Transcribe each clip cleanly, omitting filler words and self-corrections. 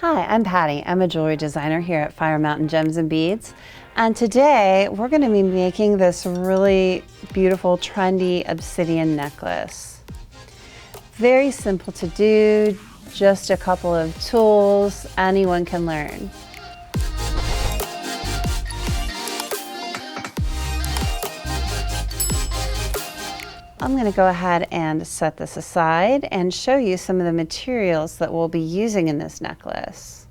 Hi, I'm Patti. I'm a jewelry designer here at Fire Mountain Gems and Beads. And today we're going to be making this really beautiful, trendy obsidian necklace. Very simple to do, just a couple of tools, anyone can learn. I'm going to go ahead and set this aside and show you some of the materials that we'll be using in this necklace.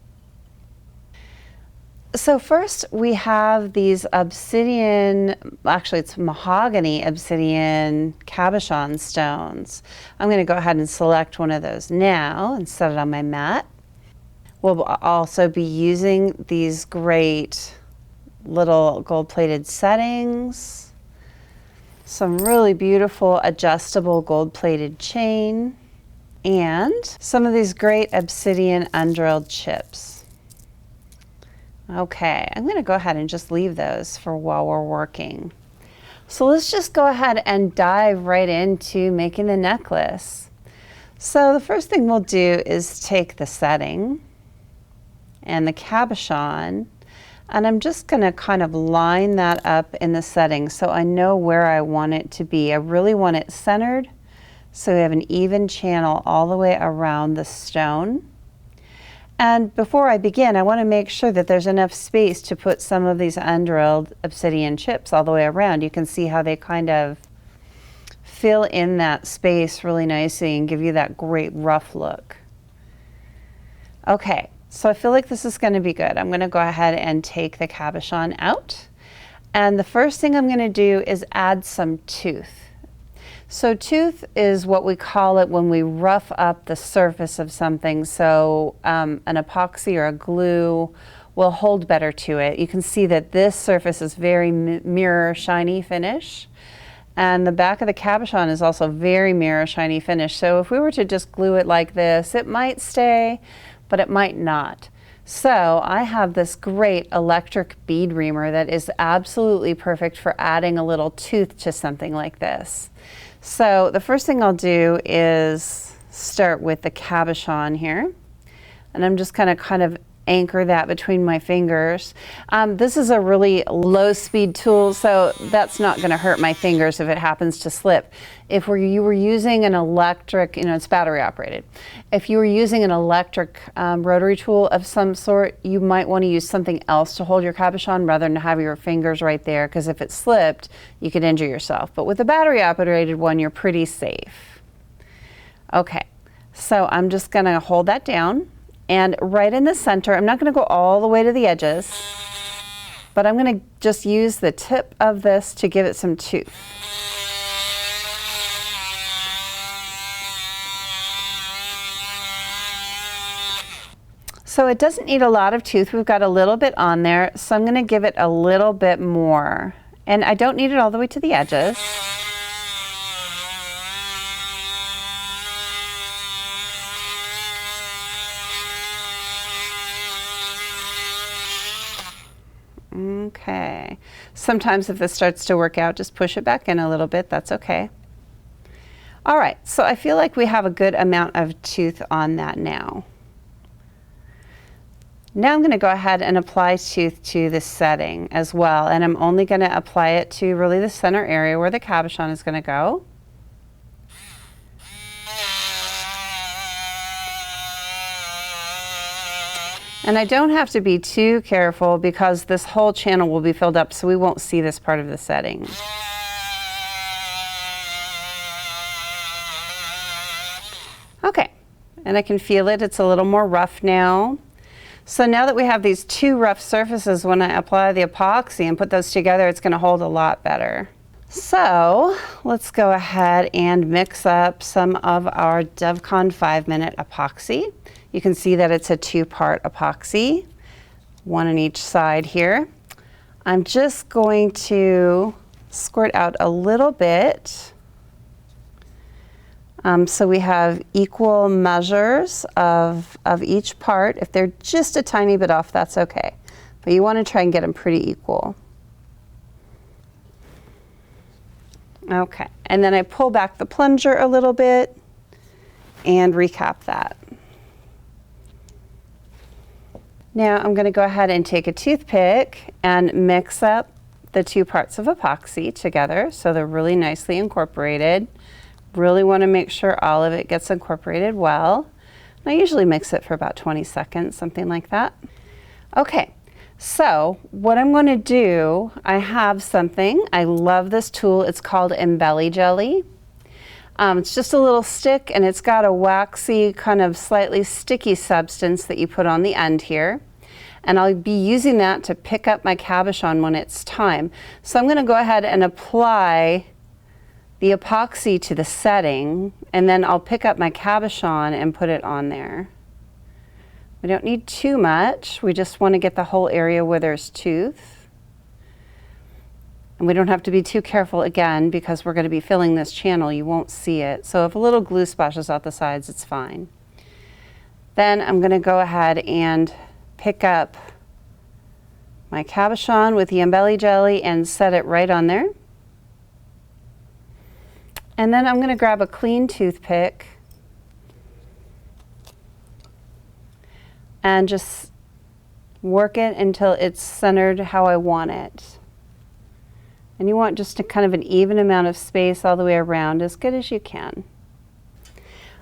So first we have these obsidian, actually it's mahogany obsidian cabochon stones. I'm going to go ahead and select one of those now and set it on my mat. We'll also be using these great little gold-plated settings. Some really beautiful adjustable gold-plated chain, and some of these great obsidian undrilled chips. Okay, I'm going to go ahead and just leave those for while we're working. So let's just go ahead and dive right into making the necklace. So the first thing we'll do is take the setting and the cabochon, and I'm just going to kind of line that up in the setting so I know where I want it to be. I really want it centered so we have an even channel all the way around the stone. And before I begin, I want to make sure that there's enough space to put some of these undrilled obsidian chips all the way around. You can see how they kind of fill in that space really nicely and give you that great rough look. Okay. So I feel like this is going to be good. I'm going to go ahead and take the cabochon out. And the first thing I'm going to do is add some tooth. So tooth is what we call it when we rough up the surface of something. So an epoxy or a glue will hold better to it. You can see that this surface is very mirror shiny finish. And the back of the cabochon is also very mirror shiny finish. So if we were to just glue it like this, it might stay, but it might not. So I have this great electric bead reamer that is absolutely perfect for adding a little tooth to something like this. So the first thing I'll do is start with the cabochon here, and I'm just gonna kind of anchor that between my fingers. This is a really low speed tool, so that's not going to hurt my fingers if it happens to slip. If you were using an electric, it's battery operated. If you were using an electric rotary tool of some sort, you might want to use something else to hold your cabochon rather than have your fingers right there, because if it slipped, you could injure yourself. But with a battery operated one, you're pretty safe. Okay, so I'm just going to hold that down. And right in the center, I'm not going to go all the way to the edges, but I'm going to just use the tip of this to give it some tooth. So it doesn't need a lot of tooth. We've got a little bit on there, so I'm going to give it a little bit more. And I don't need it all the way to the edges. Okay, sometimes if this starts to work out, just push it back in a little bit, that's okay. All right, so I feel like we have a good amount of tooth on that now. Now I'm going to go ahead and apply tooth to the setting as well, and I'm only going to apply it to really the center area where the cabochon is going to go. And I don't have to be too careful because this whole channel will be filled up, so we won't see this part of the setting. Okay, and I can feel it. It's a little more rough now. So now that we have these two rough surfaces, when I apply the epoxy and put those together, it's going to hold a lot better. So let's go ahead and mix up some of our DevCon 5-minute epoxy. You can see that it's a 2-part epoxy, one on each side here. I'm just going to squirt out a little bit so we have equal measures of each part. If they're just a tiny bit off, that's okay. But you want to try and get them pretty equal. Okay, and then I pull back the plunger a little bit and recap that. Now I'm going to go ahead and take a toothpick and mix up the two parts of epoxy together so they're really nicely incorporated. Really want to make sure all of it gets incorporated well. I usually mix it for about 20 seconds, something like that. Okay, so what I'm going to do, I have something. I love this tool. It's called Embelly Jelly. It's just a little stick and it's got a waxy, kind of slightly sticky substance that you put on the end here. And I'll be using that to pick up my cabochon when it's time. So I'm going to go ahead and apply the epoxy to the setting, and then I'll pick up my cabochon and put it on there. We don't need too much. We just want to get the whole area where there's tooth. And we don't have to be too careful again because we're going to be filling this channel. You won't see it. So if a little glue splashes out the sides, it's fine. Then I'm going to go ahead and pick up my cabochon with the Embelly Jelly and set it right on there. And then I'm going to grab a clean toothpick and just work it until it's centered how I want it. And you want just a kind of an even amount of space all the way around, as good as you can.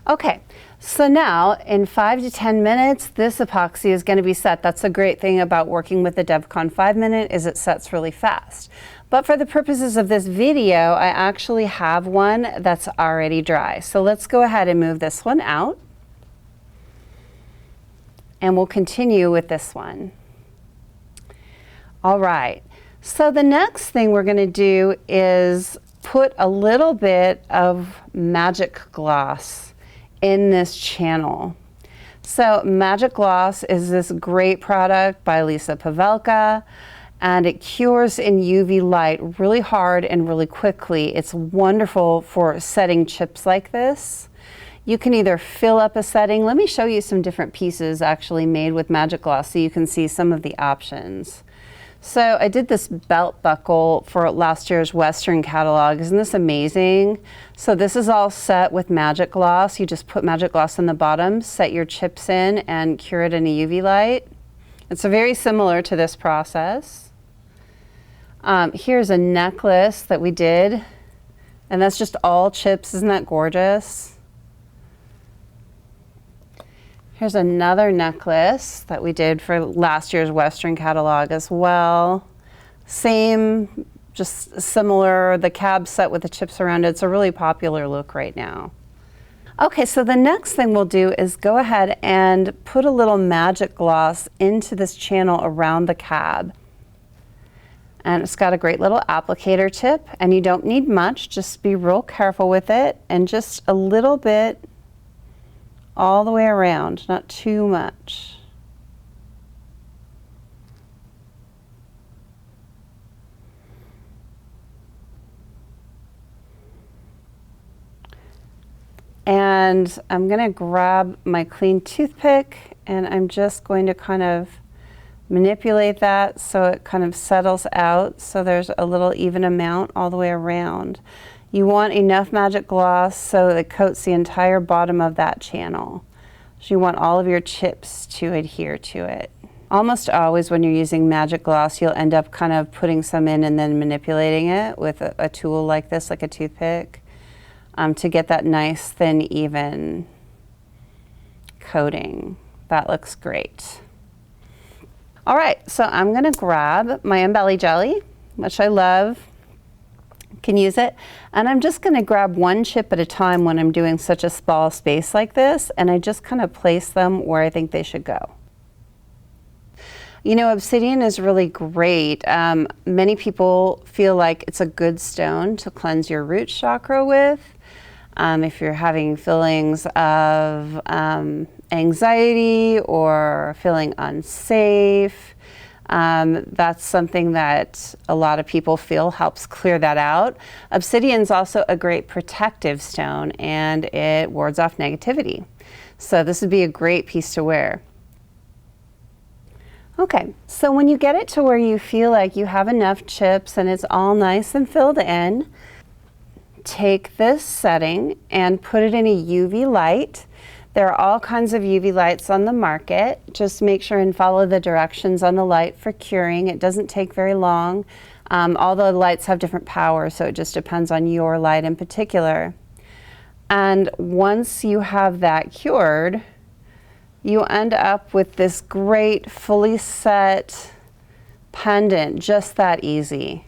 Okay, so now in 5 to 10 minutes, this epoxy is going to be set. That's the great thing about working with the DevCon 5-minute is it sets really fast. But for the purposes of this video, I actually have one that's already dry. So let's go ahead and move this one out. And we'll continue with this one. All right, so the next thing we're going to do is put a little bit of Magic-Glos in this channel. So Magic-Glos is this great product by Lisa Pavelka, and it cures in UV light really hard and really quickly. It's wonderful for setting chips like this. You can either fill up a setting. Let me show you some different pieces actually made with Magic-Glos so you can see some of the options. So I did this belt buckle for last year's Western catalog. Isn't this amazing? So this is all set with Magic-Glos. You just put Magic-Glos on the bottom, set your chips in, and cure it in a UV light. It's very similar to this process. Here's a necklace that we did, and that's just all chips. Isn't that gorgeous? Here's another necklace that we did for last year's Western catalog as well. Same, just similar, the cab set with the chips around it. It's a really popular look right now. Okay, so the next thing we'll do is go ahead and put a little Magic-Glos into this channel around the cab. And it's got a great little applicator tip, and you don't need much, just be real careful with it, and just a little bit all the way around, not too much. And I'm going to grab my clean toothpick, and I'm just going to kind of manipulate that so it kind of settles out so there's a little even amount all the way around. You want enough Magic-Glos so it coats the entire bottom of that channel. So you want all of your chips to adhere to it. Almost always when you're using Magic-Glos, you'll end up kind of putting some in and then manipulating it with a tool like this, like a toothpick, to get that nice, thin, even coating. That looks great. All right, so I'm gonna grab my Embelly Jelly, which I love, can use it, and I'm just gonna grab one chip at a time when I'm doing such a small space like this, and I just kind of place them where I think they should go. You know, Obsidian is really great. Many people feel like it's a good stone to cleanse your root chakra with. If you're having feelings of anxiety or feeling unsafe, that's something that a lot of people feel helps clear that out. Obsidian's also a great protective stone, and it wards off negativity. So this would be a great piece to wear. Okay, so when you get it to where you feel like you have enough chips and it's all nice and filled in, take this setting and put it in a UV light. There are all kinds of UV lights on the market. Just make sure and follow the directions on the light for curing. It doesn't take very long. All the lights have different powers, so it just depends on your light in particular. And once you have that cured, you end up with this great fully set pendant, just that easy.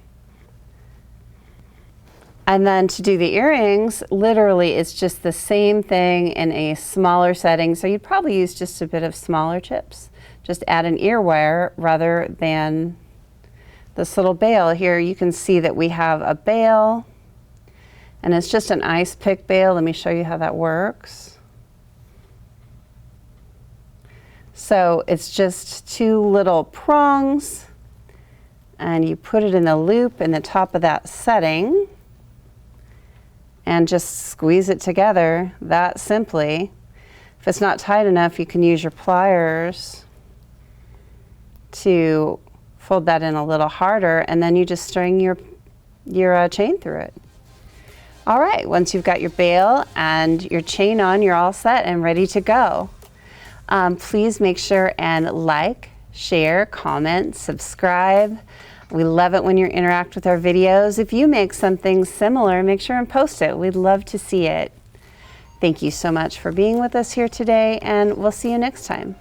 And then to do the earrings, literally it's just the same thing in a smaller setting. So you'd probably use just a bit of smaller chips. Just add an ear wire rather than this little bail. Here you can see that we have a bail, and it's just an ice pick bail. Let me show you how that works. So it's just two little prongs, and you put it in the loop in the top of that setting and just squeeze it together that simply. If it's not tight enough, you can use your pliers to fold that in a little harder, and then you just string your chain through it. All right, once you've got your bail and your chain on, you're all set and ready to go. Please make sure and like, share, comment, subscribe. We love it when you interact with our videos. If you make something similar, make sure and post it. We'd love to see it. Thank you so much for being with us here today, and we'll see you next time.